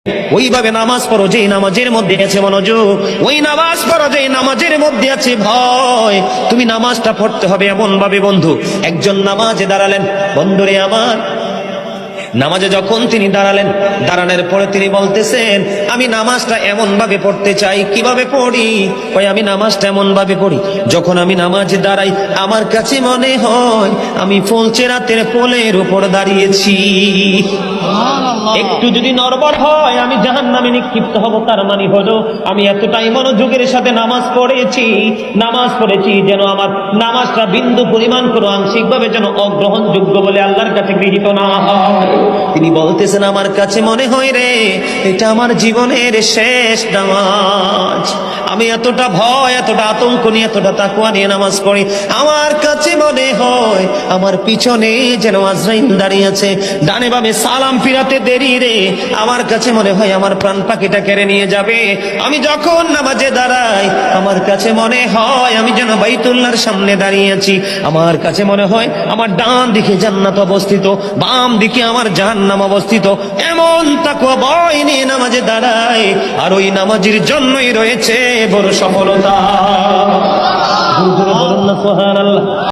ওইভাবে নামাজ পড়ো যেই নামাজের মধ্যে আছে মনোযোগ, ওই নামাজ পড়ো যেই নামাজের মধ্যে আছে ভয়। তুমি নামাজটা পড়তে হবে এমন ভাবে বন্ধু, একজন নামাজে দাঁড়ালেন, বন্ধুরে আমার, নামাজে যখন তিনি দাঁড়ালেন, দাঁড়ানোর পরে তিনি বলতেছেন আমি নামাজটা এমন ভাবে পড়তে চাই। কিভাবে পড়ি? ওই আমি নামাজটা এমন ভাবে পড়ি, যখন আমি নামাজে দাঁড়াই আমার কাছে মনে হয় আমি ফুলচেরাতের পোলের উপর দাঁড়িয়েছি। একটু যদি নড়বড় হয় আমি জাহান্নামে নিক্ষিপ্ত হব। তার মানে হলো আমি এতটাই মনোযোগের সাথে নামাজ পড়েছি যেন আমার নামাজটা বিন্দু পরিমাণ কোনো আংশিক ভাবে যেন অগ্রহণযোগ্য বলে আল্লাহর কাছে গৃহীত না হয়। তিনি বলতেছেন আমার কাছে মনে হয় রে এটা আমার জীবনের শেষ নামাজ। আমি এতটা ভয়, এতটা আতঙ্ক নিয়ে, এতটা তাকওয়া নিয়ে নামাজ পড়ি, আমার কাছে মনে হয় আমার পিছনে যেন আজরাইল দাঁড়িয়ে আছে, ডানে বামে সালাম ফিরাতে দেরি রে, আমার কাছে মনে হয় আমার প্রাণ পাখিটা কেড়ে নিয়ে যাবে। আমি যখন নামাজে দাঁড়াই আমার কাছে মনে হয় আমি যেন বাইতুল্লাহর সামনে দাঁড়িয়ে আছি। আমার কাছে মনে হয় আমার ডান দিকে জান্নাত অবস্থিত, বাম দিকে আমার জাহান্নাম অবস্থিত। এমন তাকওয়া ভয় নিয়ে নামাজে দাঁড়ায়, আর ওই নামাজের জন্যই রয়েছে বড় সফলতা। বলুন না সুবহানাল্লাহ।